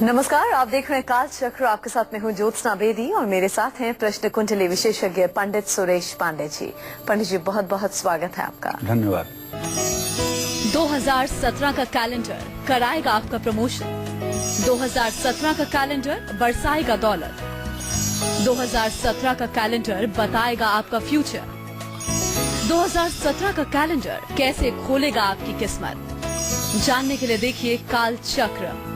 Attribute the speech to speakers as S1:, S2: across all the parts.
S1: नमस्कार, आप देख रहे हैं काल चक्र। आपके साथ में हूं ज्योत्सना बेदी और मेरे साथ हैं प्रश्न कुंडली विशेषज्ञ पंडित सुरेश पांडे जी। पंडित जी, बहुत बहुत स्वागत है आपका।
S2: धन्यवाद।
S3: 2017 का कैलेंडर कराएगा आपका प्रमोशन। 2017 का कैलेंडर बरसाएगा दौलत। 2017 का कैलेंडर बताएगा आपका फ्यूचर। 2017 का कैलेंडर कैसे खोलेगा आपकी किस्मत, जानने के लिए देखिए काल चक्र।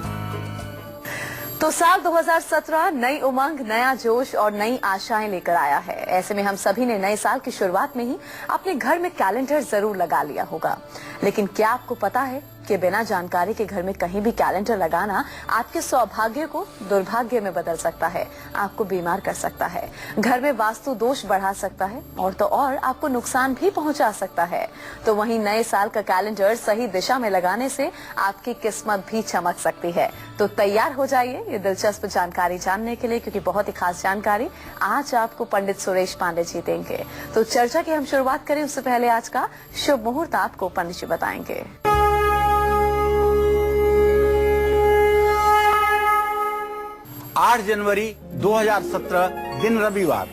S1: तो साल 2017 नई उमंग, नया जोश और नई आशाएं लेकर आया है। ऐसे में हम सभी ने नए साल की शुरुआत में ही अपने घर में कैलेंडर जरूर लगा लिया होगा। लेकिन क्या आपको पता है कि बिना जानकारी के घर में कहीं भी कैलेंडर लगाना आपके सौभाग्य को दुर्भाग्य में बदल सकता है, आपको बीमार कर सकता है, घर में वास्तु दोष बढ़ा सकता है और तो और आपको नुकसान भी पहुंचा सकता है। तो वहीं नए साल का कैलेंडर सही दिशा में लगाने से आपकी किस्मत भी चमक सकती है। तो तैयार हो जाइए ये दिलचस्प जानकारी जानने के लिए, क्योंकि बहुत ही खास जानकारी आज आपको पंडित सुरेश पांडे जी देंगे। तो चर्चा की हम शुरुआत करें उससे पहले आज का शुभ मुहूर्त आपको पंडित जी बताएंगे।
S2: 8 जनवरी 2017 दिन रविवार,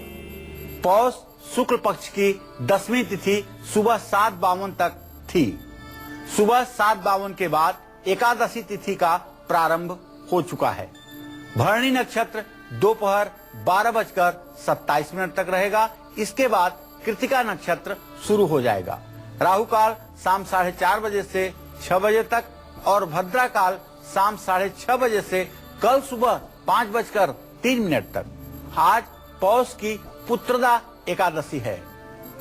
S2: पौष शुक्ल पक्ष की 10वीं तिथि सुबह 7:52 तक थी। सुबह 7:52 के बाद एकादशी तिथि का प्रारंभ हो चुका है। भरणी नक्षत्र दोपहर 12:27 तक रहेगा। इसके बाद कृतिका नक्षत्र शुरू हो जाएगा। राहु काल शाम 4:30 बजे से 6 बजे तक और भद्रा काल शाम 6:30 बजे से कल सुबह 5:03 तक। आज पौष की पुत्रदा एकादशी है।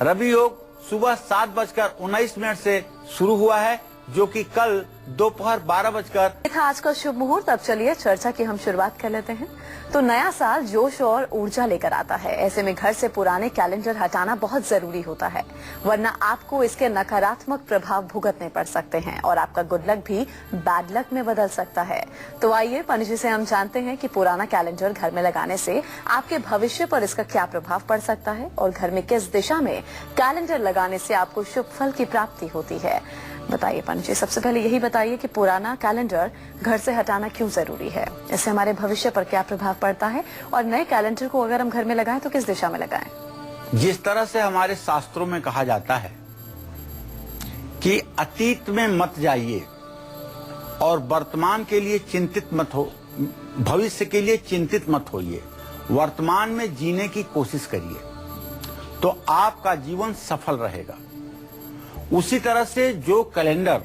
S2: रवि योग सुबह 7:19 से शुरू हुआ है, जो कि कल दोपहर 12
S1: था आज का शुभ मुहूर्त। अब चलिए चर्चा की हम शुरुआत कर लेते हैं। तो नया साल जोश और ऊर्जा लेकर आता है। ऐसे में घर से पुराने कैलेंडर हटाना बहुत जरूरी होता है, वरना आपको इसके नकारात्मक प्रभाव भुगतने पड़ सकते हैं और आपका गुड लक भी बैड लक में बदल सकता है। तो आइए पंडित जी से हम जानते हैं कि पुराना कैलेंडर घर में लगाने से आपके भविष्य पर इसका क्या प्रभाव पड़ सकता है और घर में किस दिशा में कैलेंडर लगाने से आपको शुभ फल की प्राप्ति होती है। बताइए पंडित जी, सबसे पहले यही बताइए कि पुराना कैलेंडर घर से हटाना क्यों जरूरी है, इससे हमारे भविष्य पर क्या प्रभाव पड़ता है और नए कैलेंडर को अगर हम घर में लगाएं तो किस दिशा में लगाएं।
S2: जिस तरह से हमारे शास्त्रों में कहा जाता है कि अतीत में मत जाइए और वर्तमान के लिए चिंतित मत हो, भविष्य के लिए चिंतित मत होइए, वर्तमान में जीने की कोशिश करिए, तो आपका जीवन सफल रहेगा। उसी तरह से जो कैलेंडर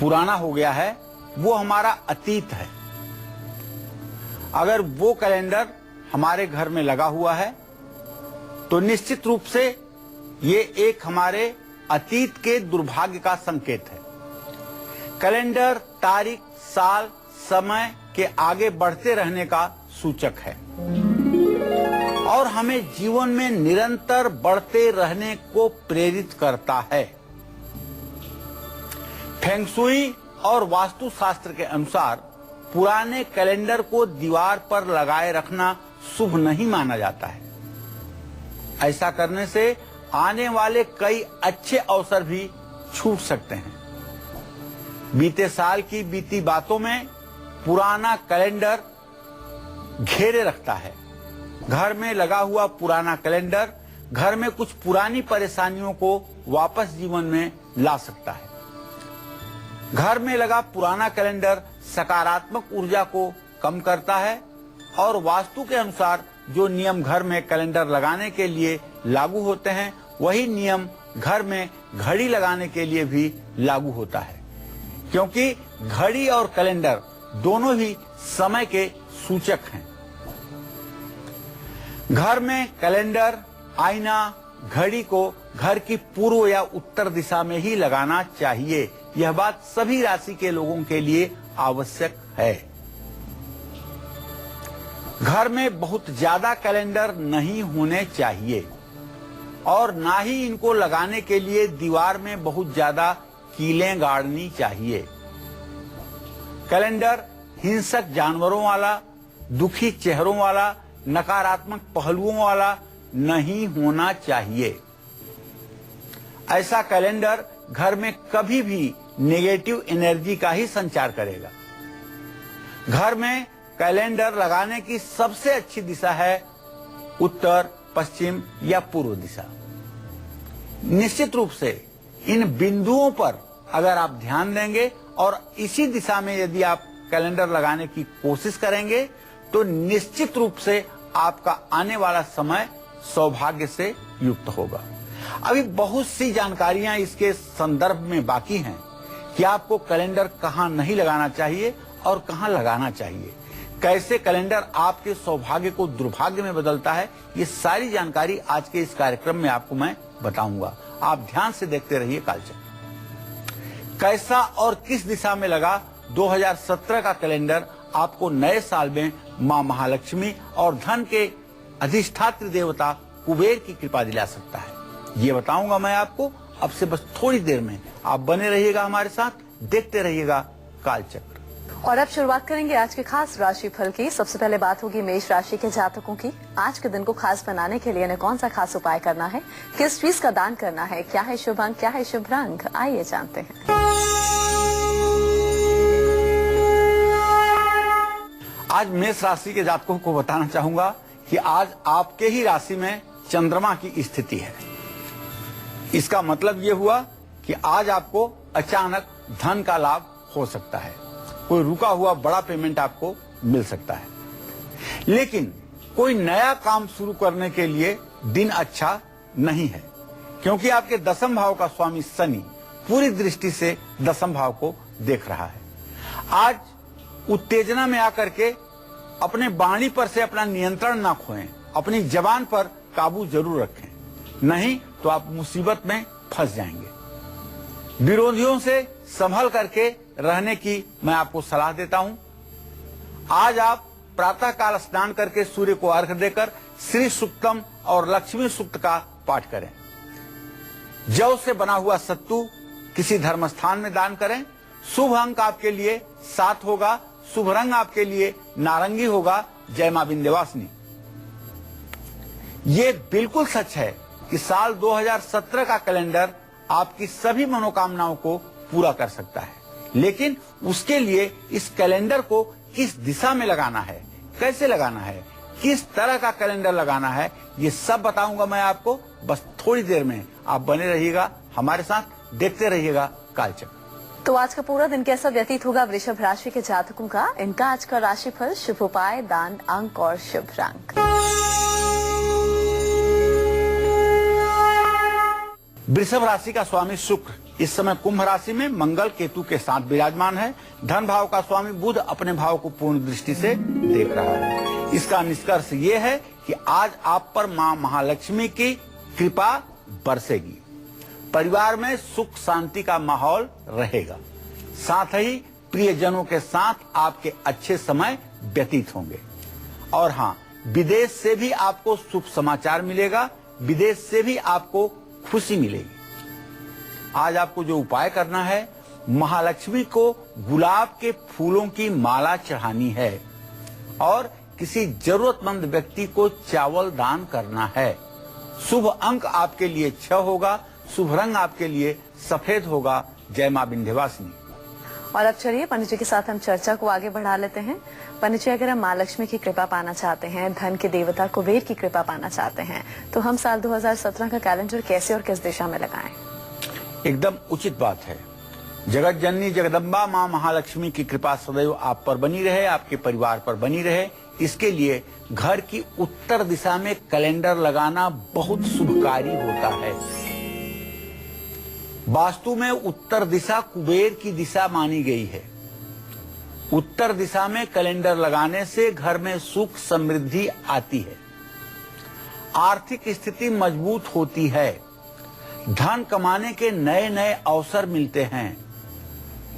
S2: पुराना हो गया है वो हमारा अतीत है। अगर वो कैलेंडर हमारे घर में लगा हुआ है तो निश्चित रूप से ये एक हमारे अतीत के दुर्भाग्य का संकेत है। कैलेंडर तारीख, साल, समय के आगे बढ़ते रहने का सूचक है और हमें जीवन में निरंतर बढ़ते रहने को प्रेरित करता है। फेंगशुई और वास्तुशास्त्र के अनुसार पुराने कैलेंडर को दीवार पर लगाए रखना शुभ नहीं माना जाता है। ऐसा करने से आने वाले कई अच्छे अवसर भी छूट सकते हैं। बीते साल की बीती बातों में पुराना कैलेंडर घेरे रखता है। घर में लगा हुआ पुराना कैलेंडर घर में कुछ पुरानी परेशानियों को वापस जीवन में ला सकता है। घर में लगा पुराना कैलेंडर सकारात्मक ऊर्जा को कम करता है और वास्तु के अनुसार जो नियम घर में कैलेंडर लगाने के लिए लागू होते हैं, वही नियम घर में घड़ी लगाने के लिए भी लागू होता है, क्योंकि घड़ी और कैलेंडर दोनों ही समय के सूचक हैं। घर में कैलेंडर, आईना, घड़ी को घर की पूर्व या उत्तर दिशा में ही लगाना चाहिए। यह बात सभी राशि के लोगों के लिए आवश्यक है। घर में बहुत ज्यादा कैलेंडर नहीं होने चाहिए और ना ही इनको लगाने के लिए दीवार में बहुत ज्यादा कीलें गाड़नी चाहिए। कैलेंडर हिंसक जानवरों वाला, दुखी चेहरों वाला, नकारात्मक पहलुओं वाला नहीं होना चाहिए। ऐसा कैलेंडर घर में कभी भी नेगेटिव एनर्जी का ही संचार करेगा। घर में कैलेंडर लगाने की सबसे अच्छी दिशा है उत्तर, पश्चिम या पूर्व दिशा। निश्चित रूप से इन बिंदुओं पर अगर आप ध्यान देंगे और इसी दिशा में यदि आप कैलेंडर लगाने की कोशिश करेंगे तो निश्चित रूप से आपका आने वाला समय सौभाग्य से युक्त होगा। अभी बहुत सी जानकारियां इसके संदर्भ में बाकी हैं कि आपको कैलेंडर कहां नहीं लगाना चाहिए और कहां लगाना चाहिए, कैसे कैलेंडर आपके सौभाग्य को दुर्भाग्य में बदलता है, ये सारी जानकारी आज के इस कार्यक्रम में आपको मैं बताऊंगा। आप ध्यान से देखते रहिए कालचक्र। कैसा और किस दिशा में लगा 2017 का कैलेंडर आपको नए साल में मां महालक्ष्मी और धन के अधिष्ठात्री देवता कुबेर की कृपा दिला सकता है, ये बताऊंगा मैं आपको अब से बस थोड़ी देर में। आप बने रहिएगा हमारे साथ, देखते रहिएगा कालचक्र।
S1: और अब शुरुआत करेंगे आज के खास राशि फल की। सबसे पहले बात होगी मेष राशि के जातकों की। आज के दिन को खास बनाने के लिए इन्हें कौन सा खास उपाय करना है, किस चीज का दान करना है, क्या है शुभ अंक, क्या है शुभ रंग, आइए जानते हैं।
S2: आज मेष राशि के जातकों को बताना चाहूंगा कि आज आपके ही राशि में चंद्रमा की स्थिति है। इसका मतलब ये हुआ कि आज आपको अचानक धन का लाभ हो सकता है, कोई रुका हुआ बड़ा पेमेंट आपको मिल सकता है। लेकिन कोई नया काम शुरू करने के लिए दिन अच्छा नहीं है, क्योंकि आपके दसम भाव का स्वामी शनि पूरी दृष्टि से दसम भाव को देख रहा है। आज उत्तेजना में आकर के अपने वाणी पर से अपना नियंत्रण ना खोएं, अपनी जबान पर काबू जरूर रखें, नहीं तो आप मुसीबत में फंस जाएंगे। विरोधियों से संभल करके रहने की मैं आपको सलाह देता हूं। आज आप प्रातः काल स्नान करके सूर्य को अर्घ्य देकर श्री सूक्तम और लक्ष्मी सूक्त का पाठ करें। जौ से बना हुआ सत्तू किसी धर्म स्थान में दान करें। शुभ अंक आपके लिए 7 होगा, शुभ रंग आपके लिए नारंगी होगा। जय मां विंध्यवासिनी। ये बिल्कुल सच है कि साल 2017 का कैलेंडर आपकी सभी मनोकामनाओं को पूरा कर सकता है, लेकिन उसके लिए इस कैलेंडर को किस दिशा में लगाना है, कैसे लगाना है, किस तरह का कैलेंडर लगाना है, ये सब बताऊंगा मैं आपको बस थोड़ी देर में। आप बने रहिएगा हमारे साथ, देखते रहिएगा कालचक्र।
S1: तो आज का पूरा दिन कैसा व्यतीत होगा वृषभ राशि के जातकों का, इनका आज का राशिफल, शुभ उपाय, दान, अंक और शुभ रंग।
S2: वृषभ राशि का स्वामी शुक्र इस समय कुंभ राशि में मंगल केतु के साथ विराजमान है। धन भाव का स्वामी बुध अपने भाव को पूर्ण दृष्टि से देख रहा है। इसका निष्कर्ष ये है कि आज आप पर मां महालक्ष्मी की कृपा बरसेगी। परिवार में सुख शांति का माहौल रहेगा, साथ ही प्रियजनों के साथ आपके अच्छे समय व्यतीत होंगे। और हाँ, विदेश से भी आपको शुभ समाचार मिलेगा, विदेश से भी आपको खुशी मिलेगी। आज आपको जो उपाय करना है, महालक्ष्मी को गुलाब के फूलों की माला चढ़ानी है और किसी जरूरतमंद व्यक्ति को चावल दान करना है। शुभ अंक आपके लिए 6 होगा, शुभ रंग आपके लिए सफेद होगा। जय मां विंध्यवासिनी।
S1: और अब चलिए पंडित जी के साथ हम चर्चा को आगे बढ़ा लेते हैं। पंडित जी, अगर हम मां लक्ष्मी की कृपा पाना चाहते हैं, धन के देवता कुबेर की कृपा पाना चाहते हैं, तो हम साल 2017 का कैलेंडर कैसे और किस दिशा में लगाएं?
S2: एकदम उचित बात है। जगत जननी जगदम्बा मां महालक्ष्मी की कृपा सदैव आप पर बनी रहे, आपके परिवार पर बनी रहे। इसके लिए घर की उत्तर दिशा में कैलेंडर लगाना बहुत शुभकारी होता है। वास्तु में उत्तर दिशा कुबेर की दिशा मानी गई है। उत्तर दिशा में कैलेंडर लगाने से घर में सुख समृद्धि आती है, आर्थिक स्थिति मजबूत होती है, धन कमाने के नए नए अवसर मिलते हैं,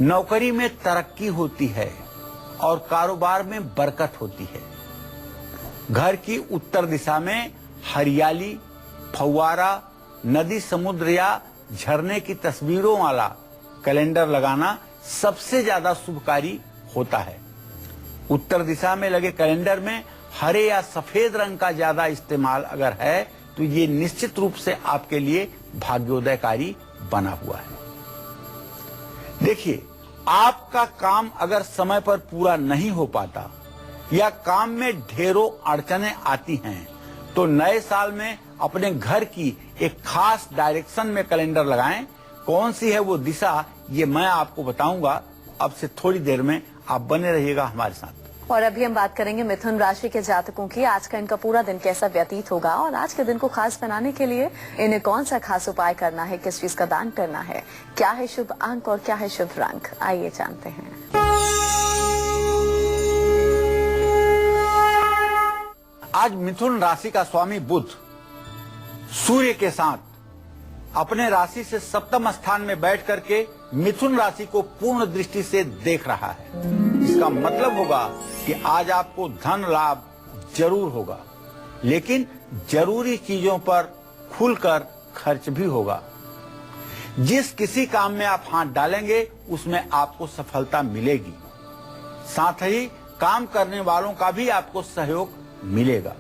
S2: नौकरी में तरक्की होती है और कारोबार में बरकत होती है। घर की उत्तर दिशा में हरियाली, फव्वारा, नदी, समुद्र या झरने की तस्वीरों वाला कैलेंडर लगाना सबसे ज्यादा शुभकारी होता है। उत्तर दिशा में लगे कैलेंडर में हरे या सफेद रंग का ज्यादा इस्तेमाल अगर है तो ये निश्चित रूप से आपके लिए भाग्योदयकारी बना हुआ है। देखिए, आपका काम अगर समय पर पूरा नहीं हो पाता या काम में ढेरों अड़चनें आती हैं, तो नए साल में अपने घर की एक खास डायरेक्शन में कैलेंडर लगाएं। कौन सी है वो दिशा, ये मैं आपको बताऊंगा। अब से थोड़ी देर में आप बने रहिएगा हमारे साथ।
S1: और अभी हम बात करेंगे मिथुन राशि के जातकों की। आज का इनका पूरा दिन कैसा व्यतीत होगा और आज के दिन को खास बनाने के लिए इन्हें कौन सा खास उपाय करना है, किस चीज का दान करना है, क्या है शुभ अंक और क्या है शुभ रंग, आइए जानते हैं।
S2: आज मिथुन राशि का स्वामी बुध सूर्य के साथ अपने राशि से सप्तम स्थान में बैठ करके मिथुन राशि को पूर्ण दृष्टि से देख रहा है। इसका मतलब होगा कि आज आपको धन लाभ जरूर होगा, लेकिन जरूरी चीजों पर खुलकर खर्च भी होगा। जिस किसी काम में आप हाथ डालेंगे उसमें आपको सफलता मिलेगी। साथ ही काम करने वालों का भी आपको सहयोग मिलेगा,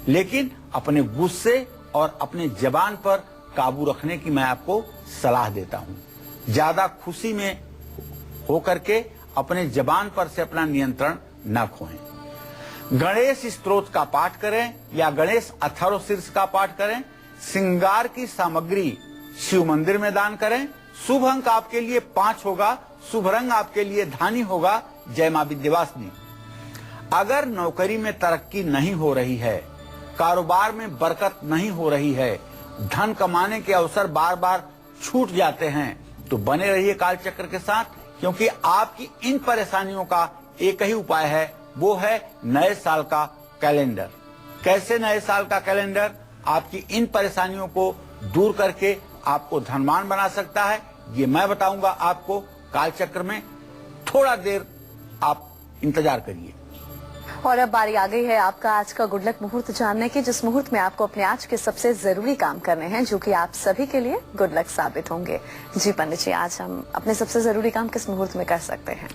S2: लेकिन अपने गुस्से और अपने जबान पर काबू रखने की मैं आपको सलाह देता हूं। ज्यादा खुशी में होकर के अपने जबान पर से अपना नियंत्रण न खोएं। गणेश स्तोत्र का पाठ करें या गणेश अथर्व शीर्ष का पाठ करें। श्रृंगार की सामग्री शिव मंदिर में दान करें। शुभ अंक आपके लिए 5 होगा। शुभ रंग आपके लिए धानी होगा। जय मां विंध्यवासिनी। अगर नौकरी में तरक्की नहीं हो रही है, कारोबार में बरकत नहीं हो रही है, धन कमाने के अवसर बार बार छूट जाते हैं, तो बने रहिए कालचक्र के साथ, क्योंकि आपकी इन परेशानियों का एक ही उपाय है, वो है नए साल का कैलेंडर। कैसे नए साल का कैलेंडर आपकी इन परेशानियों को दूर करके आपको धनवान बना सकता है, ये मैं बताऊंगा आपको कालचक्र में। थोड़ा देर आप इंतजार करिए।
S1: और अब बारी आ गई है आपका आज का गुड लक मुहूर्त जानने की, जिस मुहूर्त में आपको अपने आज के सबसे जरूरी काम करने हैं, जो कि आप सभी के लिए गुड लक साबित होंगे। जी पंडित जी, आज हम अपने सबसे जरूरी काम किस मुहूर्त में कर सकते हैं?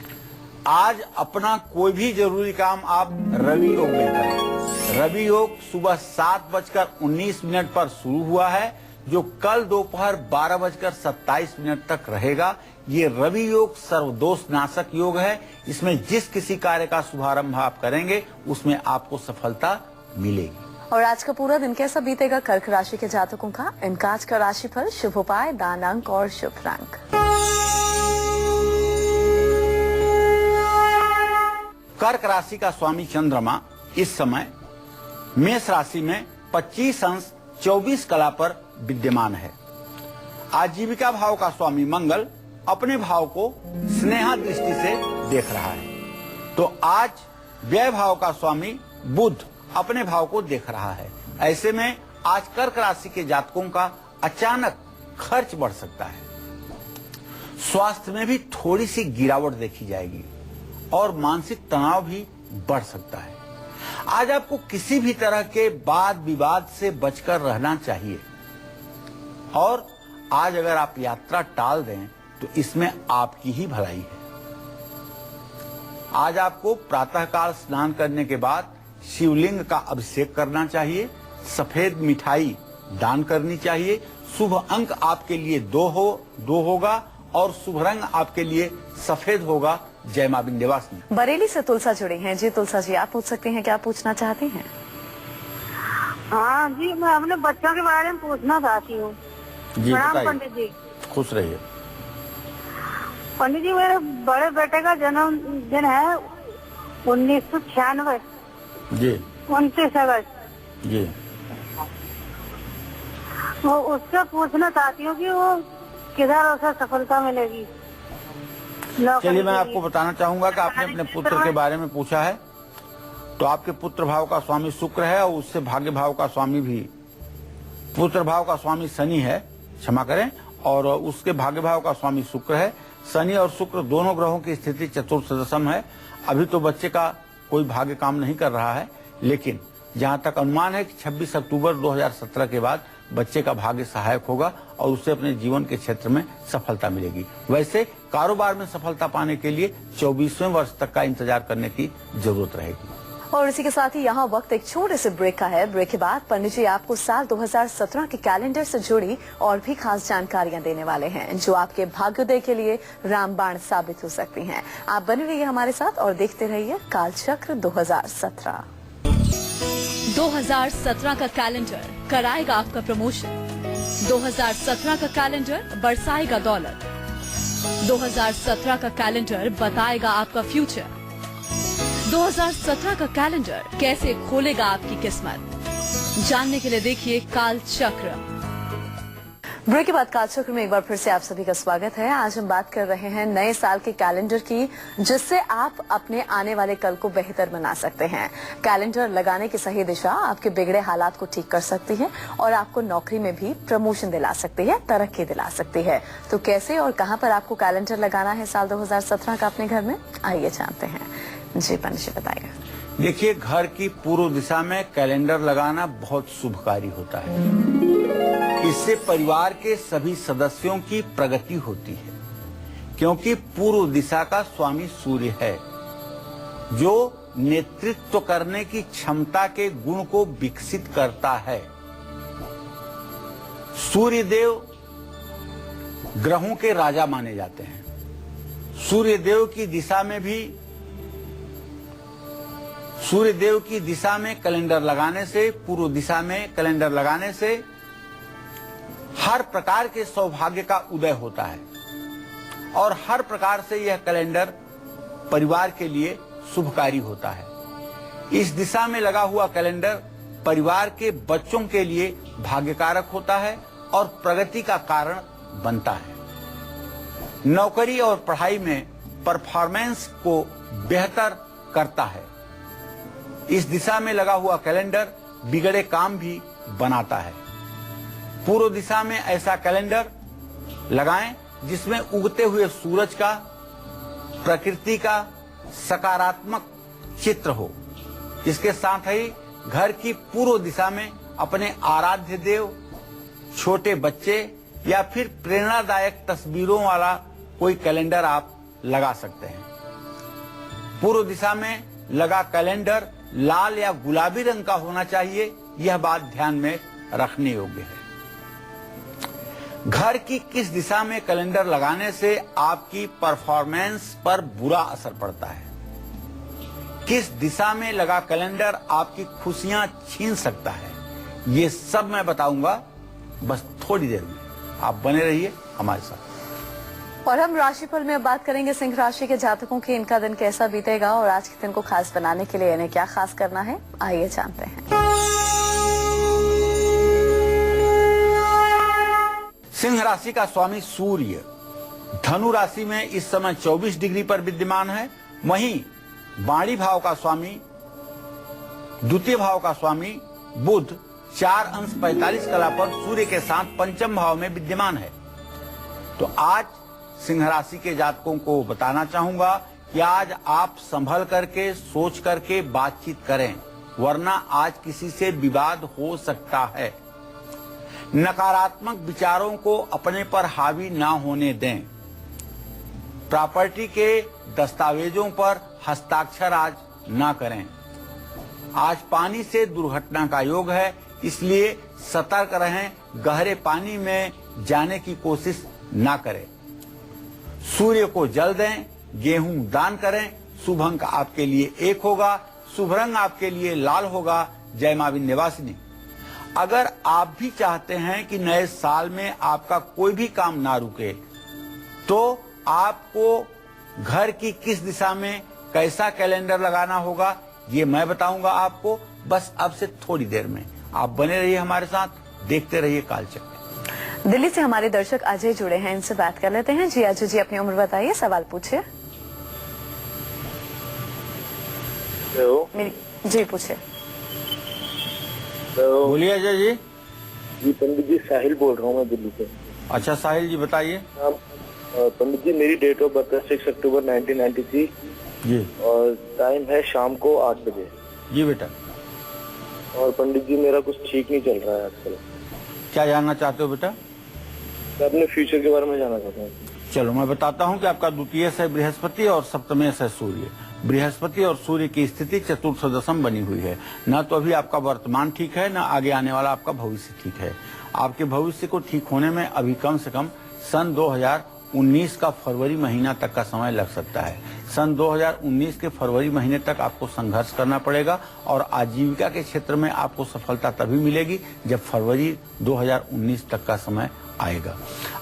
S2: आज अपना कोई भी जरूरी काम आप रवि योग में करें। रवि योग सुबह 7:19 पर शुरू हुआ है, जो कल दोपहर 12:27 तक रहेगा। ये रवि योग सर्वदोष नाशक योग है। इसमें जिस किसी कार्य का शुभारंभ आप करेंगे उसमें आपको सफलता मिलेगी।
S1: और आज का पूरा दिन कैसा बीतेगा कर्क राशि के जातकों का? इनका आज का राशिफल, शुभ उपाय, दान अंक और शुभ रंग।
S2: कर्क राशि का स्वामी चंद्रमा इस समय मेष राशि में 25 अंश 24 कला पर विद्यमान है। आजीविका भाव का स्वामी मंगल अपने भाव को स्नेहा दृष्टि से देख रहा है, तो आज व्यय भाव का स्वामी बुध अपने भाव को देख रहा है। ऐसे में आज कर्क राशि के जातकों का अचानक खर्च बढ़ सकता है। स्वास्थ्य में भी थोड़ी सी गिरावट देखी जाएगी और मानसिक तनाव भी बढ़ सकता है। आज आपको किसी भी तरह के वाद विवाद से बचकर रहना चाहिए, और आज अगर आप यात्रा टाल दें तो इसमें आपकी ही भलाई है। आज आपको प्रातःकाल स्नान करने के बाद शिवलिंग का अभिषेक करना चाहिए। सफेद मिठाई दान करनी चाहिए। शुभ अंक आपके लिए 2 होगा और शुभ रंग आपके लिए सफेद होगा। जय मां विंध्यवासिनी।
S1: बरेली से तुलसा जुड़ी हैं। जी तुलसा जी, आप पूछ सकते हैं, क्या पूछना चाहती हैं?
S4: हाँ जी, मैं अपने बच्चों के बारे में पूछना चाहती हूँ।
S2: जी बताइए।
S4: पंडित जी,
S2: खुश रहिए।
S4: पंडित जी, मेरे बड़े बेटे का जन्मदिन है 1996।
S2: जी
S4: 29 अगस्त।
S2: जी
S4: वो उससे पूछना चाहती हूँ कि वो किधर उसे सफलता मिलेगी।
S2: चलिए, मैं आपको बताना चाहूंगा कि आपने अपने पुत्र के बारे में पूछा है, तो आपके पुत्र भाव का स्वामी शुक्र है और उससे भाग्य भाव का स्वामी भी, पुत्र भाव का स्वामी शनि है, क्षमा करें, और उसके भाग्य भाव का स्वामी शुक्र है। शनि और शुक्र दोनों ग्रहों की स्थिति चतुर्थ दशम है। अभी तो बच्चे का कोई भाग्य काम नहीं कर रहा है, लेकिन जहां तक अनुमान है कि 26 अक्टूबर 2017 के बाद बच्चे का भाग्य सहायक होगा और उससे अपने जीवन के क्षेत्र में सफलता मिलेगी। वैसे कारोबार में सफलता पाने के लिए 24वें वर्ष तक का इंतजार करने की जरूरत रहेगी।
S1: और इसी के साथ ही यहाँ वक्त एक छोटे से ब्रेक का है। ब्रेक के बाद पंडित जी आपको साल 2017 के कैलेंडर से जुड़ी और भी खास जानकारियां देने वाले हैं, जो आपके भाग्योदय के लिए रामबाण साबित हो सकती हैं। आप बने रहिए हमारे साथ और देखते रहिए कालचक्र 2017।
S3: 2017 का कैलेंडर कराएगा आपका प्रमोशन। 2017 का कैलेंडर बरसाएगा दौलत। 2017 का कैलेंडर बताएगा आपका फ्यूचर। 2017 का कैलेंडर कैसे खोलेगा आपकी किस्मत, जानने के लिए देखिए कालचक्र।
S1: ब्रेक के बाद कालचक्र में एक बार फिर से आप सभी का स्वागत है। आज हम बात कर रहे हैं नए साल के कैलेंडर की, जिससे आप अपने आने वाले कल को बेहतर बना सकते हैं। कैलेंडर लगाने की सही दिशा आपके बिगड़े हालात को ठीक कर सकती है और आपको नौकरी में भी प्रमोशन दिला सकती है, तरक्की दिला सकती है। तो कैसे और कहां पर आपको कैलेंडर लगाना है साल 2017 का अपने घर में, आइए जानते हैं। जी पंडित जी बताइए।
S2: देखिए, घर की पूर्व दिशा में कैलेंडर लगाना बहुत शुभकारी होता है। इससे परिवार के सभी सदस्यों की प्रगति होती है, क्योंकि पूर्व दिशा का स्वामी सूर्य है, जो नेतृत्व करने की क्षमता के गुण को विकसित करता है। सूर्य देव ग्रहों के राजा माने जाते हैं। सूर्य देव की दिशा में कैलेंडर लगाने से, पूर्व दिशा में कैलेंडर लगाने से हर प्रकार के सौभाग्य का उदय होता है और हर प्रकार से यह कैलेंडर परिवार के लिए शुभकारी होता है। इस दिशा में लगा हुआ कैलेंडर परिवार के बच्चों के लिए भाग्यकारक होता है और प्रगति का कारण बनता है। नौकरी और पढ़ाई में परफॉर्मेंस को बेहतर करता है। इस दिशा में लगा हुआ कैलेंडर बिगड़े काम भी बनाता है। पूर्व दिशा में ऐसा कैलेंडर लगाएं जिसमें उगते हुए सूरज का, प्रकृति का सकारात्मक चित्र हो। इसके साथ ही घर की पूर्व दिशा में अपने आराध्य देव, छोटे बच्चे या फिर प्रेरणादायक तस्वीरों वाला कोई कैलेंडर आप लगा सकते हैं। पूर्व दिशा में लगा कैलेंडर लाल या गुलाबी रंग का होना चाहिए, यह बात ध्यान में रखने योग्य है। घर की किस दिशा में कैलेंडर लगाने से आपकी परफॉर्मेंस पर बुरा असर पड़ता है, किस दिशा में लगा कैलेंडर आपकी खुशियां छीन सकता है, ये सब मैं बताऊंगा बस थोड़ी देर में। आप बने रहिए हमारे साथ।
S1: और हम राशिफल में अब बात करेंगे सिंह राशि के जातकों की, इनका दिन कैसा बीतेगा और आज के दिन को खास बनाने के लिए इन्हें क्या खास करना है, आइए जानते हैं।
S2: सिंह राशि का स्वामी सूर्य धनु राशि में इस समय 24 डिग्री पर विद्यमान है। वहीं वाणी भाव का स्वामी, द्वितीय भाव का स्वामी बुध 4 अंश 45 कला पर सूर्य के साथ पंचम भाव में विद्यमान है। तो आज सिंह राशि के जातकों को बताना चाहूंगा कि आज आप संभल करके, सोच करके बातचीत करें, वरना आज किसी से विवाद हो सकता है। नकारात्मक विचारों को अपने पर हावी ना होने दें। प्रॉपर्टी के दस्तावेजों पर हस्ताक्षर आज ना करें। आज पानी से दुर्घटना का योग है, इसलिए सतर्क रहें, गहरे पानी में जाने की कोशिश ना करें। सूर्य को जल दें, गेहूं दान करें। शुभ अंक आपके लिए 1 होगा, शुभ रंग आपके लिए लाल होगा। जय मां विंध्यवासिनी। अगर आप भी चाहते हैं कि नए साल में आपका कोई भी काम ना रुके, तो आपको घर की किस दिशा में कैसा कैलेंडर लगाना होगा, ये मैं बताऊंगा आपको बस अब से थोड़ी देर में। आप बने रहिए हमारे साथ, देखते रहिए कालचक्र।
S1: दिल्ली से हमारे दर्शक अजय जुड़े हैं, इनसे बात कर लेते हैं। जी अजय जी, अपनी उम्र बताइए, सवाल पूछिए। जी पूछिए।
S2: बोलिए अजय जी।
S5: जी पंडित जी, साहिल बोल रहा हूँ मैं दिल्ली से।
S2: अच्छा साहिल जी बताइए।
S5: पंडित जी, मेरी डेट ऑफ बर्थ है 6 अक्टूबर 1993
S2: जी,
S5: और टाइम है शाम को 8 बजे।
S2: जी बेटा।
S5: और पंडित जी, मेरा कुछ ठीक नहीं चल रहा है आजकल।
S2: क्या जानना चाहते हो बेटा?
S5: मैं अपने फ्यूचर के बारे में जानना चाहता हूँ।
S2: चलो मैं बताता हूँ कि आपका द्वितीय से बृहस्पति और सप्तमेश है सूर्य। बृहस्पति और सूर्य की स्थिति चतुर्थ दशम बनी हुई है। न तो अभी आपका वर्तमान ठीक है, न आगे आने वाला आपका भविष्य ठीक है। आपके भविष्य को ठीक होने में अभी कम से कम सन 2019 का फरवरी महीना तक का समय लग सकता है। सन 2019 के फरवरी महीने तक आपको संघर्ष करना पड़ेगा और आजीविका के क्षेत्र में आपको सफलता तभी मिलेगी जब फरवरी 2019 तक का समय आएगा।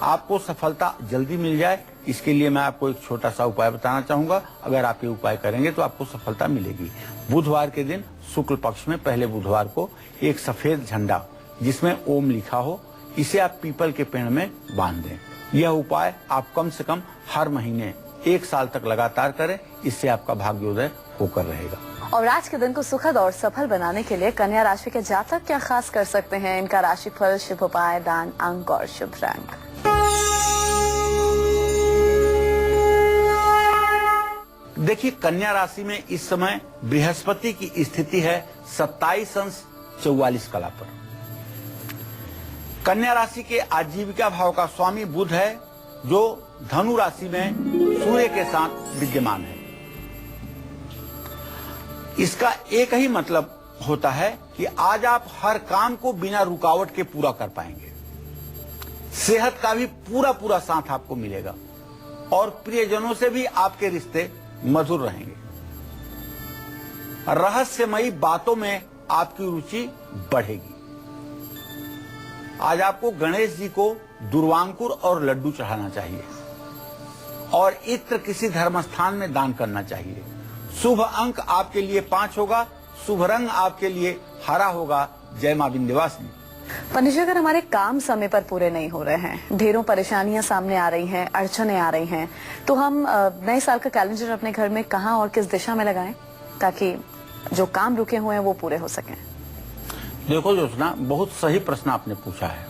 S2: आपको सफलता जल्दी मिल जाए, इसके लिए मैं आपको एक छोटा सा उपाय बताना चाहूंगा। अगर आप ये उपाय करेंगे तो आपको सफलता मिलेगी। बुधवार के दिन शुक्ल पक्ष में पहले बुधवार को एक सफेद झंडा जिसमें ओम लिखा हो, इसे आप पीपल के पेड़ में बांध दें। यह उपाय आप कम से कम हर महीने 1 साल तक लगातार करें, इससे आपका भाग्योदय होकर रहेगा।
S1: और आज के दिन को सुखद और सफल बनाने के लिए कन्या राशि के जातक क्या खास कर सकते हैं? इनका राशिफल, शुभ उपाय, दान, अंक और शुभ रंग।
S2: देखिए, कन्या राशि में इस समय बृहस्पति की स्थिति है 27 अंश 44 कला पर। कन्या राशि के आजीविका भाव का स्वामी बुध है, जो धनु राशि में सूर्य के साथ विद्यमान है। इसका एक ही मतलब होता है कि आज आप हर काम को बिना रुकावट के पूरा कर पाएंगे। सेहत का भी पूरा साथ आपको मिलेगा और प्रियजनों से भी आपके रिश्ते मधुर रहेंगे। रहस्यमयी बातों में आपकी रुचि बढ़ेगी। आज आपको गणेश जी को दुर्वांकुर और लड्डू चढ़ाना चाहिए और इत्र किसी धर्म स्थान में दान करना चाहिए। शुभ अंक आपके लिए 5 होगा। शुभ रंग आपके लिए हरा होगा। जय मां विंध्यवासिनी।
S1: पंडित जी, अगर हमारे काम समय पर पूरे नहीं हो रहे हैं, ढेरों परेशानियां सामने आ रही हैं, अड़चने आ रही हैं, तो हम नए साल का कैलेंडर अपने घर में कहां और किस दिशा में लगाएं ताकि जो काम रुके हुए हैं वो पूरे हो सकें?
S2: देखो जोशना, बहुत सही प्रश्न आपने पूछा है।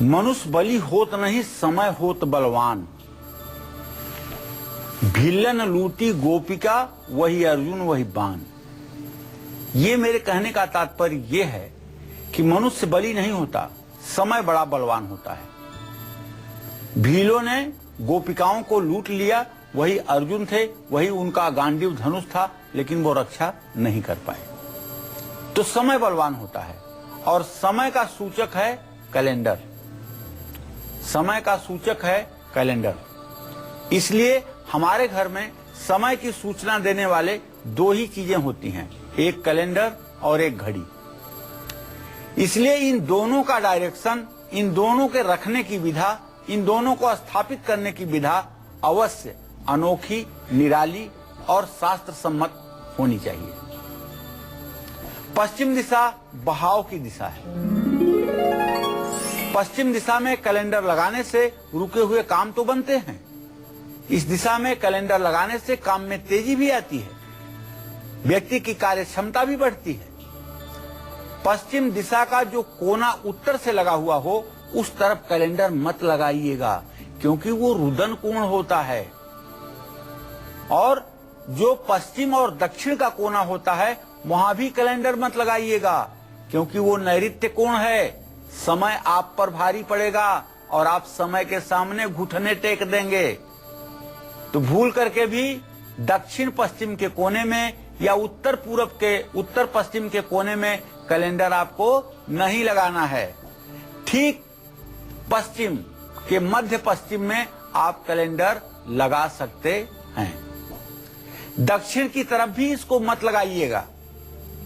S2: मनुष्य बली होत नहीं, समय होत बलवान। भिल्लन लूटी गोपिका, वही अर्जुन वही बाण। ये मेरे कहने का तात्पर्य ये है कि मनुष्य बली नहीं होता, समय बड़ा बलवान होता है। भीलों ने गोपिकाओं को लूट लिया, वही अर्जुन थे, वही उनका गांडीव धनुष था, लेकिन वो रक्षा नहीं कर पाए। तो समय बलवान होता है और समय का सूचक है कैलेंडर। समय का सूचक है कैलेंडर। इसलिए हमारे घर में समय की सूचना देने वाले 2 ही चीजें होती हैं, एक कैलेंडर और एक घड़ी। इसलिए इन दोनों का डायरेक्शन, इन दोनों के रखने की विधा, इन दोनों को स्थापित करने की विधा अवश्य अनोखी, निराली और शास्त्र सम्मत होनी चाहिए। पश्चिम दिशा बहाव की दिशा है। पश्चिम दिशा में कैलेंडर लगाने से रुके हुए काम तो बनते हैं। इस दिशा में कैलेंडर लगाने से काम में तेजी भी आती है, व्यक्ति की कार्य क्षमता भी बढ़ती है। पश्चिम दिशा का जो कोना उत्तर से लगा हुआ हो, उस तरफ कैलेंडर मत लगाइएगा, क्योंकि वो रुदन कोण होता है। और जो पश्चिम और दक्षिण का कोना होता है, वहां भी कैलेंडर मत लगाइएगा, क्योंकि वो नैऋत्य कोण है। समय आप पर भारी पड़ेगा और आप समय के सामने घुटने टेक देंगे। तो भूल करके भी दक्षिण पश्चिम के कोने में या उत्तर पूरब के उत्तर पश्चिम के कोने में कैलेंडर आपको नहीं लगाना है। ठीक पश्चिम के मध्य पश्चिम में आप कैलेंडर लगा सकते हैं। दक्षिण की तरफ भी इसको मत लगाइएगा।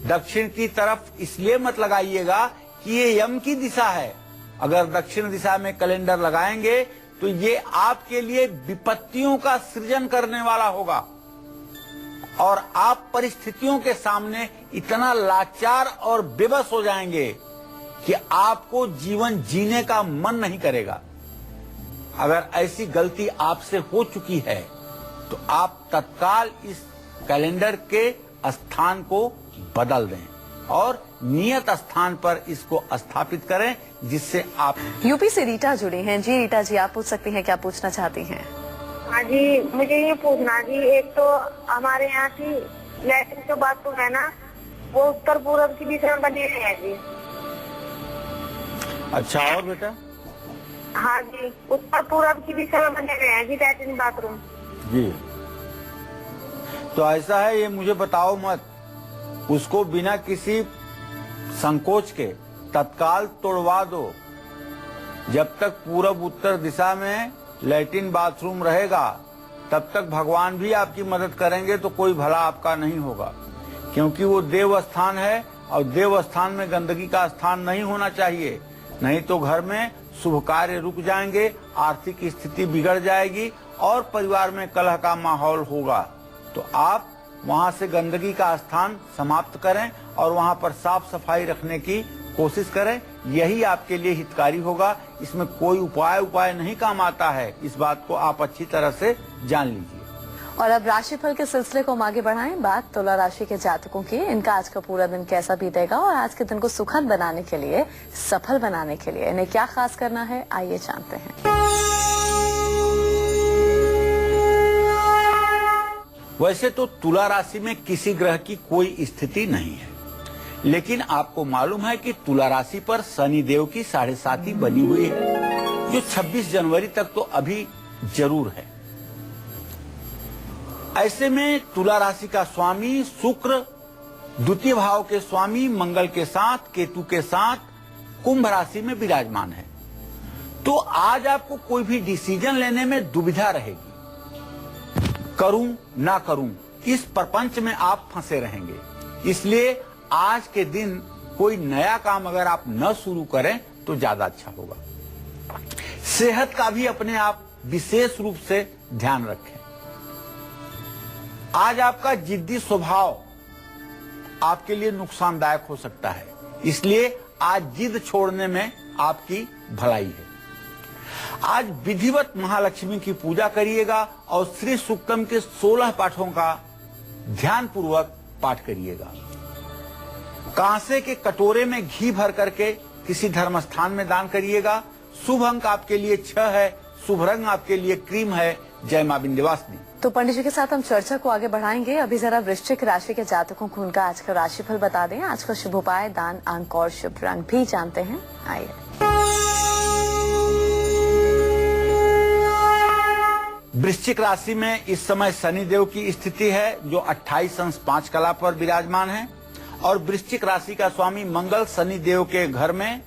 S2: दक्षिण की तरफ इसलिए मत लगाइएगा कि ये यम की दिशा है। अगर दक्षिण दिशा में कैलेंडर लगाएंगे तो ये आपके लिए विपत्तियों का सृजन करने वाला होगा और आप परिस्थितियों के सामने इतना लाचार और बेबस हो जाएंगे कि आपको जीवन जीने का मन नहीं करेगा। अगर ऐसी गलती आपसे हो चुकी है तो आप तत्काल इस कैलेंडर के स्थान को बदल दें और नियत स्थान पर इसको स्थापित करें, जिससे आप।
S1: यूपी से रीटा जुड़ी हैं। जी रीटा जी, आप पूछ सकती हैं, क्या पूछना चाहती हैं?
S4: हाँ जी, मुझे ये पूछना जी, एक तो हमारे यहाँ की लैट्रिन जो बाथरूम है ना, वो उत्तर पूर्व की दिशा में बने हुए हैं जी।
S2: अच्छा, और बेटा?
S4: हाँ जी, उत्तर पूर्व की दिशा में बने हुए हैं जी लैट्रिन बाथरूम।
S2: जी। तो ऐसा है, ये मुझे बताओ मत, उसको बिना किसी संकोच के तत्काल तोड़वा दो। जब तक पूरब उत्तर दिशा में लैट्रिन बाथरूम रहेगा तब तक भगवान भी आपकी मदद करेंगे तो कोई भला आपका नहीं होगा, क्योंकि वो देव स्थान है और देव स्थान में गंदगी का स्थान नहीं होना चाहिए। नहीं तो घर में शुभ कार्य रुक जाएंगे, आर्थिक स्थिति बिगड़ जाएगी और परिवार में कलह का माहौल होगा। तो आप वहां से गंदगी का स्थान समाप्त करें और वहां पर साफ सफाई रखने की कोशिश करें। यही आपके लिए हितकारी होगा। इसमें कोई उपाय नहीं काम आता है। इस बात को आप अच्छी तरह से जान लीजिए।
S1: और अब राशिफल के सिलसिले को हम आगे बढ़ाएं। बात तुला राशि के जातकों की, इनका आज का पूरा दिन कैसा बीतेगा और आज के दिन को सुखद बनाने के लिए, सफल बनाने के लिए इन्हें क्या खास करना है, आइए जानते हैं।
S2: वैसे तो तुला राशि में किसी ग्रह की कोई स्थिति नहीं है, लेकिन आपको मालूम है कि तुला राशि पर शनि देव की 7.5 बनी हुई है, जो 26 जनवरी तक तो अभी जरूर है। ऐसे में तुला राशि का स्वामी शुक्र द्वितीय भाव के स्वामी मंगल के साथ, केतु के साथ कुंभ राशि में विराजमान है। तो आज आपको कोई भी डिसीजन लेने में दुविधा रहेगी, करूं ना करूं, इस प्रपंच में आप फंसे रहेंगे। इसलिए आज के दिन कोई नया काम अगर आप न शुरू करें तो ज्यादा अच्छा होगा। सेहत का भी अपने आप विशेष रूप से ध्यान रखें। आज आपका जिद्दी स्वभाव आपके लिए नुकसानदायक हो सकता है, इसलिए आज जिद छोड़ने में आपकी भलाई है। आज विधिवत महालक्ष्मी की पूजा करिएगा और श्री सूक्तम के 16 पाठों का ध्यान पूर्वक पाठ करिएगा। कांसे के कटोरे में घी भर करके किसी धर्म स्थान में दान करिएगा। शुभ अंक आपके लिए 6 है, शुभ रंग आपके लिए क्रीम है। जय मां विंध्यवासिनी।
S1: तो पंडित जी के साथ हम चर्चा को आगे बढ़ाएंगे। अभी जरा वृश्चिक राशि के जातकों को उनका आज का राशिफल बता दें। आज का शुभ उपाय, दान, अंक और शुभ रंग भी जानते हैं, आइए।
S2: वृश्चिक राशि में इस समय शनि देव की स्थिति है, जो 28 अंश 5 कला पर विराजमान है। और वृश्चिक राशि का स्वामी मंगल शनि देव के घर में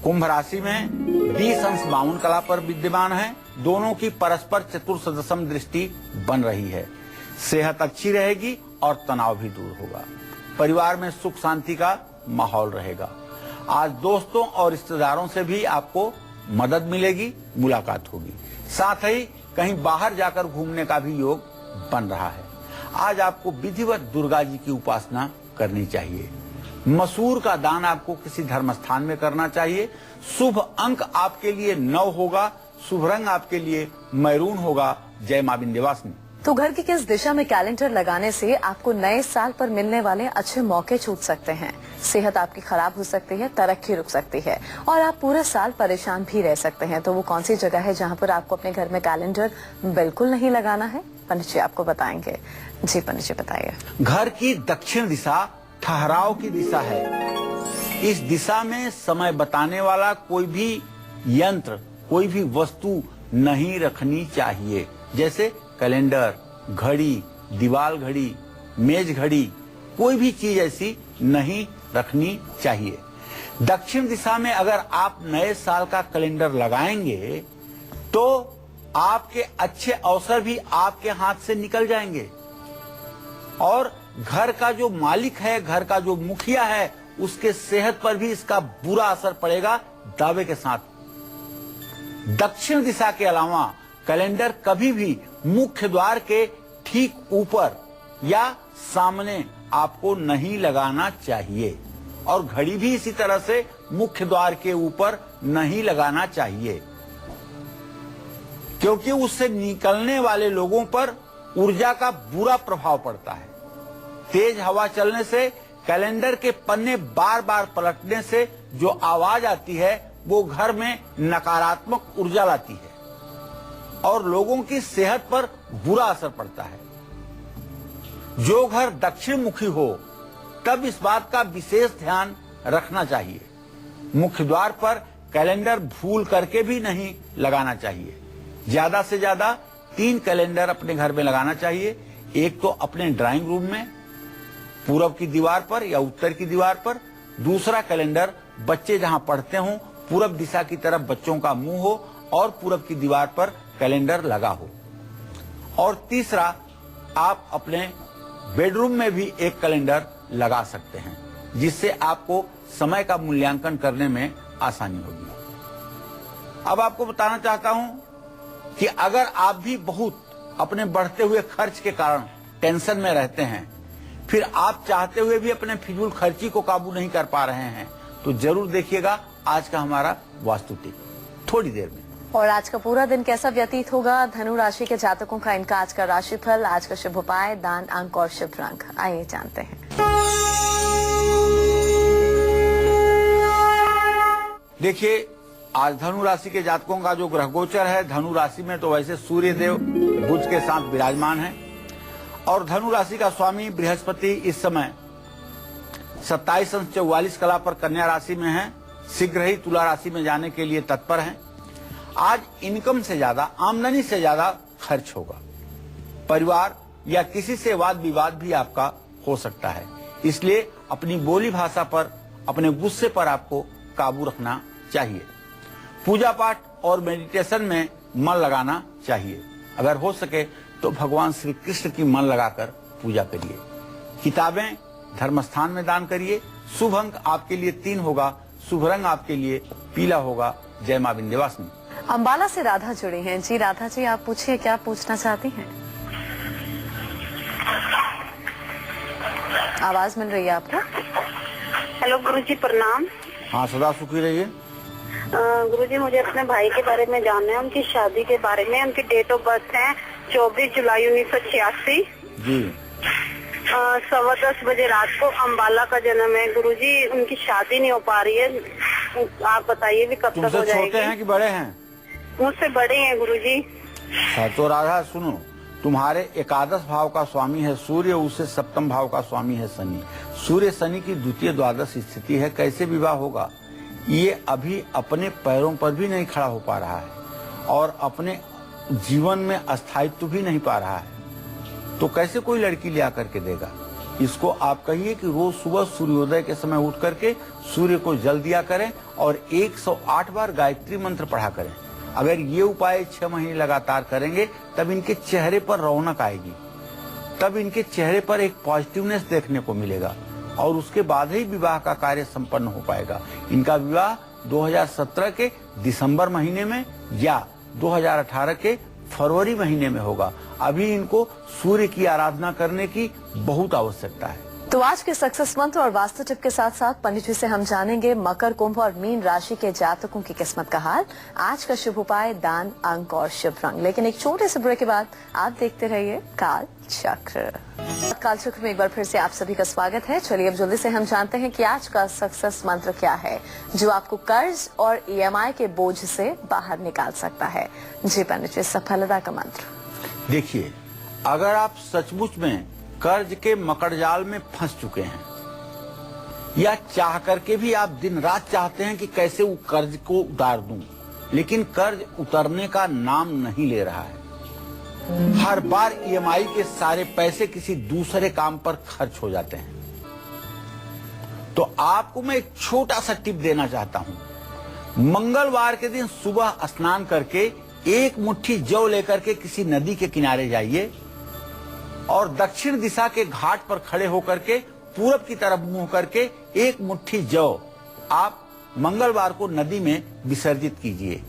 S2: कुंभ राशि में 20 अंश 52 कला पर विद्यमान है। दोनों की परस्पर चतुर्सदशम दृष्टि बन रही है। सेहत अच्छी रहेगी और तनाव भी दूर होगा। परिवार में सुख शांति का माहौल रहेगा। आज दोस्तों और रिश्तेदारों से भी आपको मदद मिलेगी, मुलाकात होगी। साथ ही कहीं बाहर जाकर घूमने का भी योग बन रहा है। आज आपको विधिवत दुर्गा जी की उपासना करनी चाहिए। मसूर का दान आपको किसी धर्म स्थान में करना चाहिए। शुभ अंक आपके लिए 9 होगा, शुभ रंग आपके लिए मैरून होगा। जय मां विंध्यवासिनी।
S1: तो घर की किस दिशा में कैलेंडर लगाने से आपको नए साल पर मिलने वाले अच्छे मौके छूट सकते हैं, सेहत आपकी खराब हो सकती है, तरक्की रुक सकती है और आप पूरे साल परेशान भी रह सकते हैं। तो वो कौन सी जगह है जहां पर आपको अपने घर में कैलेंडर बिल्कुल नहीं लगाना है, पंडित जी आपको बताएंगे। जी पंडित जी बताइए।
S2: घर की दक्षिण दिशा ठहराव की दिशा है। इस दिशा में समय बताने वाला कोई भी यंत्र, कोई भी वस्तु नहीं रखनी चाहिए, जैसे कैलेंडर, घड़ी, दीवार घड़ी, मेज घड़ी, कोई भी चीज ऐसी नहीं रखनी चाहिए। दक्षिण दिशा में अगर आप नए साल का कैलेंडर लगाएंगे तो आपके अच्छे अवसर भी आपके हाथ से निकल जाएंगे और घर का जो मालिक है, घर का जो मुखिया है, उसके सेहत पर भी इसका बुरा असर पड़ेगा दावे के साथ। दक्षिण दिशा के अलावा कैलेंडर कभी भी मुख्य द्वार के ठीक ऊपर या सामने आपको नहीं लगाना चाहिए और घड़ी भी इसी तरह से मुख्य द्वार के ऊपर नहीं लगाना चाहिए, क्योंकि उससे निकलने वाले लोगों पर ऊर्जा का बुरा प्रभाव पड़ता है। तेज हवा चलने से, कैलेंडर के पन्ने बार बार पलटने से जो आवाज आती है वो घर में नकारात्मक ऊर्जा लाती है और लोगों की सेहत पर बुरा असर पड़ता है। जो घर दक्षिण मुखी हो तब इस बात का विशेष ध्यान रखना चाहिए। मुख्य द्वार पर कैलेंडर भूल करके भी नहीं लगाना चाहिए। ज्यादा से ज्यादा 3 कैलेंडर अपने घर में लगाना चाहिए। एक तो अपने ड्राइंग रूम में पूरब की दीवार पर या उत्तर की दीवार पर, दूसरा कैलेंडर बच्चे जहां पढ़ते हों पूरब दिशा की तरफ बच्चों का मुंह हो और पूरब की दीवार पर कैलेंडर लगा हो। और तीसरा, आप अपने बेडरूम में भी एक कैलेंडर लगा सकते हैं, जिससे आपको समय का मूल्यांकन करने में आसानी होगी। अब आपको बताना चाहता हूं कि अगर आप भी बहुत अपने बढ़ते हुए खर्च के कारण टेंशन में रहते हैं, फिर आप चाहते हुए भी अपने फिजूल खर्ची को काबू नहीं कर पा रहे हैं, तो जरूर देखिएगा आज का हमारा वास्तु टिप थोड़ी देर में।
S1: और आज का पूरा दिन कैसा व्यतीत होगा धनु राशि के जातकों का, इनका आज का राशिफल, आज का शुभ उपाय, दान, अंक और शुभ रंग, आइए जानते हैं।
S2: देखिए, आज धनु राशि के जातकों का जो ग्रह गोचर है, धनु राशि में तो वैसे सूर्य देव बुध के साथ विराजमान है और धनु राशि का स्वामी बृहस्पति इस समय 27 अंश 44 कला पर कन्या राशि में है, शीघ्र ही तुला राशि में जाने के लिए तत्पर हैं। आज इनकम से ज्यादा, आमदनी से ज्यादा खर्च होगा। परिवार या किसी से वाद विवाद भी आपका हो सकता है, इसलिए अपनी बोली भाषा पर, अपने गुस्से पर आपको काबू रखना चाहिए। पूजा पाठ और मेडिटेशन में मन लगाना चाहिए। अगर हो सके तो भगवान श्री कृष्ण की मन लगाकर पूजा करिए। किताबें धर्मस्थान में दान करिए। शुभ अंक आपके लिए 3 होगा, शुभ रंग आपके लिए पीला होगा। जय मां विंध्यवासिनी।
S1: अंबाला से राधा जुड़ी हैं। जी राधा जी, आप पूछिए, क्या पूछना चाहती हैं? आवाज मिल रही है आपको?
S4: हेलो गुरुजी, प्रणाम।
S2: हाँ, सदा सुखी रहिए।
S4: गुरुजी, मुझे अपने भाई के बारे में जानना है, उनकी शादी के बारे में। उनकी डेट ऑफ बर्थ है 24 जुलाई 1986
S2: जी।
S4: 10:15 बजे रात को अम्बाला का जन्म है। गुरुजी, उनकी शादी नहीं हो पा रही है, आप बताइए भी कब तक हो
S2: तुमसे
S4: जाएगी?
S2: छोटे हैं कि बड़े हैं?
S4: मुझसे बड़े हैं गुरुजी।
S2: तो राधा सुनो, तुम्हारे एकादश भाव का स्वामी है सूर्य, उससे सप्तम भाव का स्वामी है शनि। सूर्य शनि की द्वितीय द्वादश स्थिति है, कैसे विवाह होगा? ये अभी अपने पैरों पर भी नहीं खड़ा हो पा रहा है और अपने जीवन में अस्थायित्व भी नहीं पा रहा है, तो कैसे कोई लड़की ले आकर के देगा? इसको आप कहिए कि रोज सुबह सूर्योदय के समय उठ करके सूर्य को जल दिया करें और 108 बार गायत्री मंत्र पढ़ा करें। अगर ये उपाय 6 महीने लगातार करेंगे तब इनके चेहरे पर रौनक आएगी, तब इनके चेहरे पर एक पॉजिटिवनेस देखने को मिलेगा और उसके बाद ही विवाह का कार्य संपन्न हो पाएगा। इनका विवाह 2017 के दिसंबर महीने में या 2018 के फरवरी महीने में होगा। अभी इनको सूर्य की आराधना करने की बहुत आवश्यकता है।
S1: तो आज के सक्सेस मंत्र और वास्तु टिप के साथ साथ पंडित जी से हम जानेंगे मकर, कुंभ और मीन राशि के जातकों की किस्मत का हाल, आज का शुभ उपाय, दान, अंक और शुभ रंग। लेकिन एक छोटे से ब्रेक के बाद आप देखते रहिए काल चक्र। काल चक्र में एक बार फिर से आप सभी का स्वागत है। चलिए अब जल्दी से हम जानते हैं कि आज का सक्सेस मंत्र क्या है जो आपको कर्ज और EMI के बोझ से बाहर निकाल सकता है। जी पंडित जी, सफलता का मंत्र।
S2: देखिए, अगर आप सचमुच में कर्ज के मकड़जाल में फंस चुके हैं या चाह करके भी आप दिन रात चाहते हैं कि कैसे वो कर्ज को उतार दूं, लेकिन कर्ज उतरने का नाम नहीं ले रहा है, हर बार EMI के सारे पैसे किसी दूसरे काम पर खर्च हो जाते हैं, तो आपको मैं एक छोटा सा टिप देना चाहता हूं। मंगलवार के दिन सुबह स्नान करके एक मुट्ठी जौ लेकर के किसी नदी के किनारे जाइए और दक्षिण दिशा के घाट पर खड़े होकर के पूरब की तरफ मुंह करके एक मुट्ठी जौ आप मंगलवार को नदी में विसर्जित कीजिए।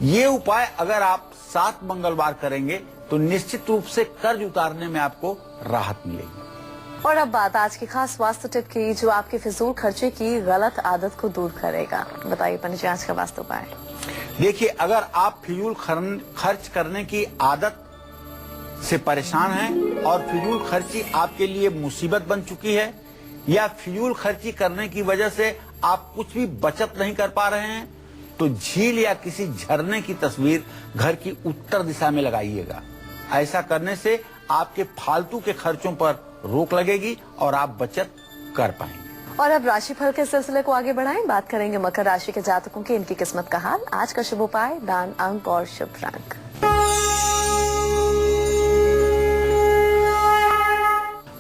S2: ये उपाय अगर आप 7 मंगलवार करेंगे तो निश्चित रूप से कर्ज उतारने में आपको राहत मिलेगी।
S1: और अब बात आज की खास वास्तु टिप की जो आपके फिजूल खर्चे की गलत आदत को दूर करेगा। बताइए पंडित जी, आज का वास्तु उपाय।
S2: देखिए, अगर आप फिजूल खर्च करने की आदत से परेशान हैं और फिजूल खर्ची आपके लिए मुसीबत बन चुकी है या फिजूल खर्ची करने की वजह से आप कुछ भी बचत नहीं कर पा रहे हैं, तो झील या किसी झरने की तस्वीर घर की उत्तर दिशा में लगाइएगा। ऐसा करने से आपके फालतू के खर्चों पर रोक लगेगी और आप बचत कर पाएंगे।
S1: और अब राशिफल के सिलसिले को आगे बढ़ाएं, बात करेंगे मकर राशि के जातकों की, इनकी किस्मत का हाल, आज का शुभ उपाय, दान, अंक और शुभ रंग।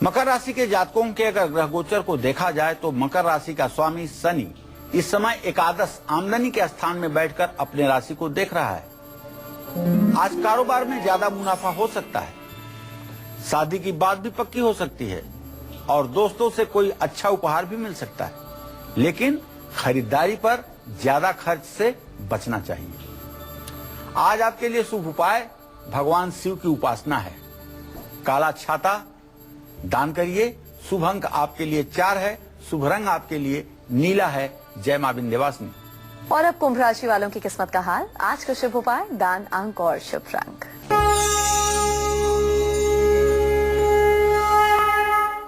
S2: मकर राशि के जातकों के अगर ग्रह गोचर को देखा जाए तो मकर राशि का स्वामी शनि इस समय एकादश आमदनी के स्थान में बैठकर अपने राशि को देख रहा है। आज कारोबार में ज्यादा मुनाफा हो सकता है, शादी की बात भी पक्की हो सकती है और दोस्तों से कोई अच्छा उपहार भी मिल सकता है, लेकिन खरीदारी पर ज्यादा खर्च से बचना चाहिए। आज आपके लिए शुभ उपाय भगवान शिव की उपासना है। काला छाता दान करिए। शुभ अंक आपके लिए 4 है। शुभ रंग आपके लिए नीला है। जय मां विंध्यवासिनी।
S1: और अब कुंभ राशि वालों की किस्मत का हाल। आज का शुभ उपाय दान, अंक और शुभ रंग।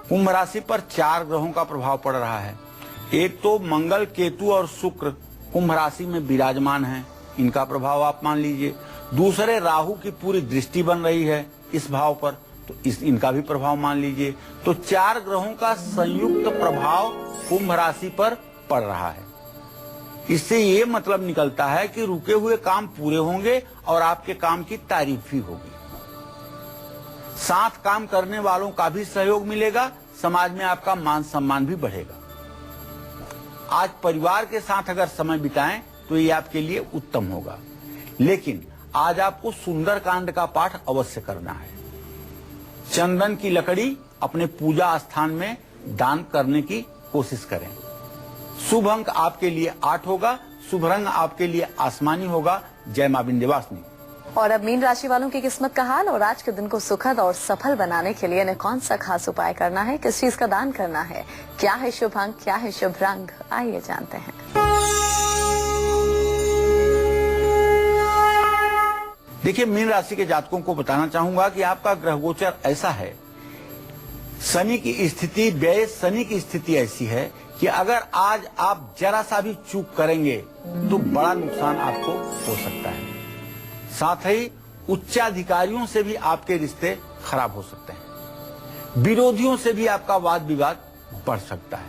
S2: कुंभ राशि पर 4 ग्रहों का प्रभाव पड़ रहा है। एक तो मंगल, केतु और शुक्र कुंभ राशि में विराजमान हैं, इनका प्रभाव आप मान लीजिए। दूसरे राहु की पूरी दृष्टि बन रही है इस भाव पर, तो इनका भी प्रभाव मान लीजिए। तो 4 ग्रहों का संयुक्त प्रभाव कुंभ राशि पर पड़ रहा है। इससे ये मतलब निकलता है कि रुके हुए काम पूरे होंगे और आपके काम की तारीफ भी होगी। साथ काम करने वालों का भी सहयोग मिलेगा, समाज में आपका मान सम्मान भी बढ़ेगा। आज परिवार के साथ अगर समय बिताएं तो ये आपके लिए उत्तम होगा, लेकिन आज आपको सुंदरकांड का पाठ अवश्य करना है। चंदन की लकड़ी अपने पूजा स्थान में दान करने की कोशिश करें। शुभ अंक आपके लिए 8 होगा। शुभ रंग आपके लिए आसमानी होगा। जय मां विंध्यवासिनी।
S1: और अब मीन राशि वालों की किस्मत का हाल। और आज के दिन को सुखद और सफल बनाने के लिए इन्हें कौन सा खास उपाय करना है, किस चीज का दान करना है, क्या है शुभ अंक, क्या है शुभ रंग, आइए जानते हैं।
S2: देखिए, मीन राशि के जातकों को बताना चाहूंगा कि आपका ग्रह गोचर ऐसा है, शनि की स्थिति, व्यय शनि की स्थिति ऐसी है कि अगर आज आप जरा सा भी चूक करेंगे तो बड़ा नुकसान आपको हो सकता है। साथ ही उच्चाधिकारियों से भी आपके रिश्ते खराब हो सकते हैं। विरोधियों से भी आपका वाद विवाद बढ़ सकता है।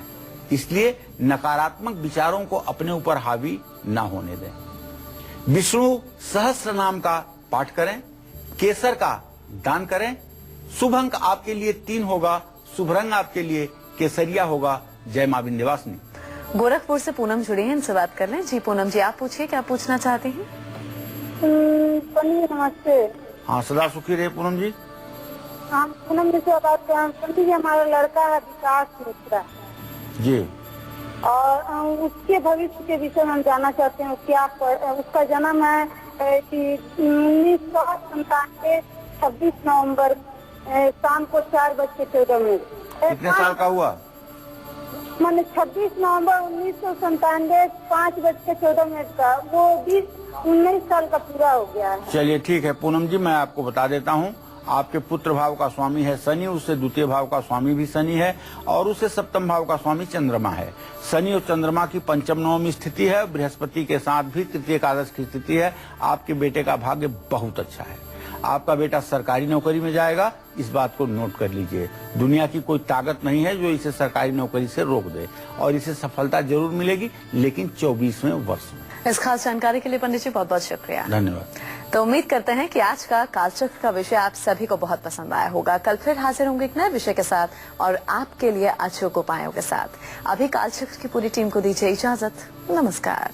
S2: इसलिए नकारात्मक विचारों को अपने ऊपर हावी न होने दें। विष्णु सहस्त्र नाम का पाठ करें। केसर का दान करें। शुभ अंक आपके लिए 3 होगा। शुभ रंग आपके लिए केसरिया होगा। जय मां विंध्यवासिनी।
S1: गोरखपुर से पूनम जुड़ी हैं, इनसे बात कर लें। जी पूनम जी, आप पूछिए, क्या पूछना चाहती हैं?
S4: नमस्ते।
S2: हाँ, सदा सुखी रहे पूनम जी।
S4: हाँ, पूनम जी से बात कर। पंडित जी, हमारा लड़का है विकास मिश्रा
S2: जी,
S4: और उसके भविष्य के विषय में हम जानना चाहते हैं। उसका जन्म है 1997 26 नवंबर शाम को 4:14
S2: कितने साल का हुआ?
S4: मैंने 26 नवंबर 1997 5:14 का, वो 19 साल का पूरा हो गया है।
S2: चलिए ठीक है पूनम जी, मैं आपको बता देता हूँ। आपके पुत्र भाव का स्वामी है शनि, उससे द्वितीय भाव का स्वामी भी शनि है और उससे सप्तम भाव का स्वामी चंद्रमा है। शनि और चंद्रमा की पंचम नवमी स्थिति है। बृहस्पति के साथ भी तृतीय एकादश की स्थिति है। आपके बेटे का भाग्य बहुत अच्छा है। आपका बेटा सरकारी नौकरी में जाएगा, इस बात को नोट कर लीजिए। दुनिया की कोई ताकत नहीं है जो इसे सरकारी नौकरी से रोक दे और इसे सफलता जरूर मिलेगी, लेकिन 24वें वर्ष में।
S1: इस खास जानकारी के लिए पंडित जी बहुत बहुत शुक्रिया।
S2: धन्यवाद।
S1: तो उम्मीद करते हैं कि आज का कालचक्र का विषय आप सभी को बहुत पसंद आया होगा। कल फिर हाजिर होंगे एक नए विषय के साथ और आपके लिए अचूक उपायों के साथ। अभी कालचक्र की पूरी टीम को दीजिए इजाजत। नमस्कार।